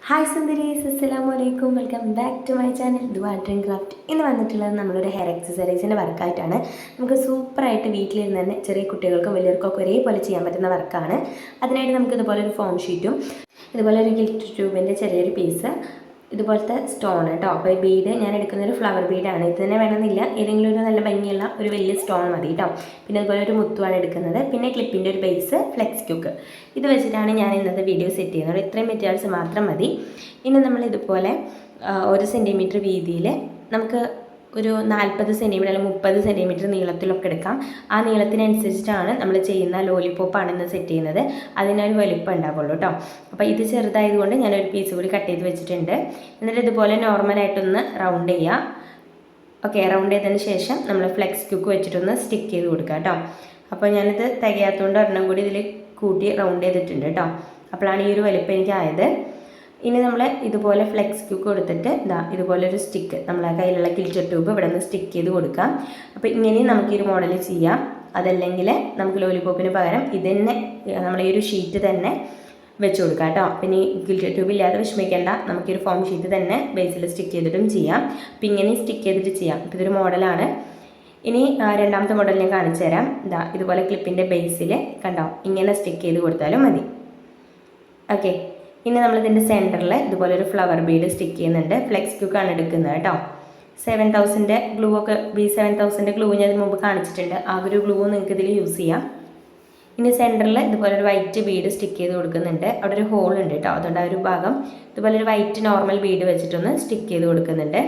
Hi സുന്ദരീസ്, അസ്സലാമു അലൈക്കും. Welcome back to my channel Dua dream craft. ഇന്ന് വന്നിട്ടുള്ളത് നമ്മളൊരു ഹെയർ എക്സസൈസിൻ്റെ വർക്കായിട്ടാണ്. നമുക്ക് സൂപ്പറായിട്ട് വീട്ടിലിരുന്ന് തന്നെ ചെറിയ കുട്ടികൾക്കും വലിയവർക്കൊക്കെ ഒരേപോലെ ചെയ്യാൻ പറ്റുന്ന വർക്കാണ്. അതിനായിട്ട് നമുക്ക് ഇതുപോലെ ഒരു ഫോം ഷീറ്റും ഇതുപോലെ ഒരു ഗിൽറ്റ് ട്യൂബിൻ്റെ ചെറിയൊരു പീസ്, ഇതുപോലത്തെ സ്റ്റോൺ കേട്ടോ. അപ്പോൾ ഈ ബീഡ് ഞാൻ എടുക്കുന്നൊരു ഫ്ലവർ ബീഡാണ്. ഇത് തന്നെ വേണമെന്നില്ല, ഏതെങ്കിലും ഒരു നല്ല ഭംഗിയുള്ള ഒരു വലിയ സ്റ്റോൺ മതി കേട്ടോ. പിന്നെ അതുപോലെ ഒരു മുത്തുവാണ് എടുക്കുന്നത്. പിന്നെ ക്ലിപ്പിൻ്റെ ഒരു ബേസ്, ഫ്ലെക്സ് ക്യൂക്ക്. ഇത് വെച്ചിട്ടാണ് ഞാൻ ഇന്നത്തെ വീഡിയോ സെറ്റ് ചെയ്യുന്നത്. ഇത്രയും മെറ്റീരിയൽസ് മാത്രം മതി. ഇനി നമ്മൾ ഇതുപോലെ 1 സെൻറ്റിമീറ്റർ വീതിയിൽ നമുക്ക് ഒരു 40 സെൻറ്റിമീറ്റർ അല്ലെങ്കിൽ 30 സെൻറ്റിമീറ്റർ നീളത്തിലൊക്കെ എടുക്കാം. ആ നീളത്തിനനുസരിച്ചിട്ടാണ് നമ്മൾ ചെയ്യുന്ന ലോലിപോപ്പാണ് ഇന്ന് സെറ്റ് ചെയ്യുന്നത്. അതിനൊരു വലിപ്പം ഉണ്ടാവുള്ളൂ കേട്ടോ. അപ്പോൾ ഇത് ചെറുതായതുകൊണ്ട് ഞാനൊരു പീസ് കൂടി കട്ട് ചെയ്ത് വെച്ചിട്ടുണ്ട്. എന്നിട്ട് ഇതുപോലെ നോർമലായിട്ടൊന്ന് റൗണ്ട് ചെയ്യുക. ഓക്കെ, റൗണ്ട് ചെയ്തതിന് ശേഷം നമ്മൾ ഫ്ലെക്സ് ക്യൂക്ക് വെച്ചിട്ടൊന്ന് സ്റ്റിക്ക് ചെയ്ത് കൊടുക്കുക കേട്ടോ. അപ്പോൾ ഞാനിത് തികയാത്തതുകൊണ്ട് ഒരെണ്ണം കൂടി ഇതിൽ കൂട്ടി റൗണ്ട് ചെയ്തിട്ടുണ്ട് കേട്ടോ. അപ്പോഴാണ് ഈ ഒരു വലിപ്പം എനിക്കായത്. ഇനി നമ്മൾ ഇതുപോലെ ഫ്ലെക്സ് ക്യൂക്ക് കൊടുത്തിട്ട് ഇതുപോലെ ഒരു സ്റ്റിക്ക്, നമ്മളെ കയ്യിലുള്ള ഗിൽറ്റ് ട്യൂബ് ഇവിടെ നിന്ന് സ്റ്റിക്ക് ചെയ്ത് കൊടുക്കാം. അപ്പോൾ ഇങ്ങനെയും നമുക്കൊരു മോഡൽ ചെയ്യാം. അതല്ലെങ്കിൽ നമുക്ക് ലോലിപോപ്പിന് പകരം ഇതന്നെ നമ്മൾ ഈ ഒരു ഷീറ്റ് തന്നെ വെച്ച് കൊടുക്കാം കേട്ടോ. പിന്നെ ഈ ഗിൽറ്റ് ട്യൂബ് ഇല്ലാതെ വിഷമിക്കേണ്ട, നമുക്കൊരു ഫോം ഷീറ്റ് തന്നെ ബേസിൽ സ്റ്റിക്ക് ചെയ്തിട്ടും ചെയ്യാം. അപ്പോൾ ഇങ്ങനെയും സ്റ്റിക്ക് ചെയ്തിട്ട് ചെയ്യാം. അപ്പോൾ ഇതൊരു മോഡലാണ്. ഇനി രണ്ടാമത്തെ മോഡൽ ഞാൻ കാണിച്ചു തരാം. ഇതുപോലെ ക്ലിപ്പിൻ്റെ ബേസിൽ കണ്ടോ, ഇങ്ങനെ സ്റ്റിക്ക് ചെയ്ത് കൊടുത്താലും മതി. ഓക്കെ, ഇനി നമ്മളിതിൻ്റെ സെൻറ്ററിൽ ഇതുപോലെ ഒരു ഫ്ലവർ ബീഡ് സ്റ്റിക്ക് ചെയ്യുന്നുണ്ട്. ഫ്ലെക്സ് ക്യൂക്കാണ് എടുക്കുന്നത് കേട്ടോ. 7000 ഗ്ലൂ ഒക്കെ, B7000 ഗ്ലൂ ഞാൻ ഇതിന് മുമ്പ് കാണിച്ചിട്ടുണ്ട്. ആ ഒരു ഗ്ലൂ നിങ്ങൾക്ക് ഇതിൽ യൂസ് ചെയ്യാം. ഇനി സെൻറ്ററിൽ ഇതുപോലെ ഒരു വൈറ്റ് ബീഡ് സ്റ്റിക്ക് ചെയ്ത് കൊടുക്കുന്നുണ്ട്. അവിടെ ഒരു ഹോൾ ഉണ്ട് കേട്ടോ. അതുകൊണ്ട് ആ ഒരു ഭാഗം ഇതുപോലെ ഒരു വൈറ്റ് നോർമൽ ബീഡ് വെച്ചിട്ടൊന്ന് സ്റ്റിക്ക് ചെയ്ത് കൊടുക്കുന്നുണ്ട്.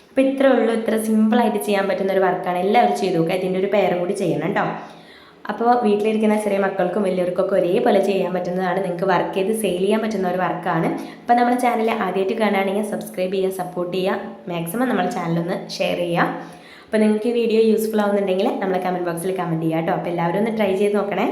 അപ്പോൾ ഇത്രേ ഉള്ളൂ. ഇത്ര സിമ്പിളായിട്ട് ചെയ്യാൻ പറ്റുന്ന ഒരു വർക്കാണ്. എല്ലാവരും ചെയ്ത് നോക്കുക. ഇതിൻ്റെ ഒരു പേരും കൂടി ചെയ്യണം കേട്ടോ. അപ്പോൾ വീട്ടിലിരിക്കുന്ന ചെറിയ മക്കൾക്കും വലിയവർക്കൊക്കെ ഒരേപോലെ ചെയ്യാൻ പറ്റുന്നതാണ്. നിങ്ങൾക്ക് വർക്ക് ചെയ്ത് സെയിൽ ചെയ്യാൻ പറ്റുന്ന ഒരു വർക്കാണ്. അപ്പോൾ നമ്മുടെ ചാനൽ ആദ്യമായിട്ട് കാണുകയാണെങ്കിൽ സബ്സ്ക്രൈബ് ചെയ്യുക, സപ്പോർട്ട് ചെയ്യുക, മാക്സിമം നമ്മുടെ ചാനലൊന്ന് ഷെയർ ചെയ്യുക. അപ്പോൾ നിങ്ങൾക്ക് ഈ വീഡിയോ യൂസ്ഫുൾ ആവുന്നുണ്ടെങ്കിൽ നമ്മളെ കമൻറ്റ് ബോക്സിൽ കമൻറ്റ് ചെയ്യുക കേട്ടോ. അപ്പോൾ എല്ലാവരും ഒന്ന് ട്രൈ ചെയ്ത് നോക്കണേ.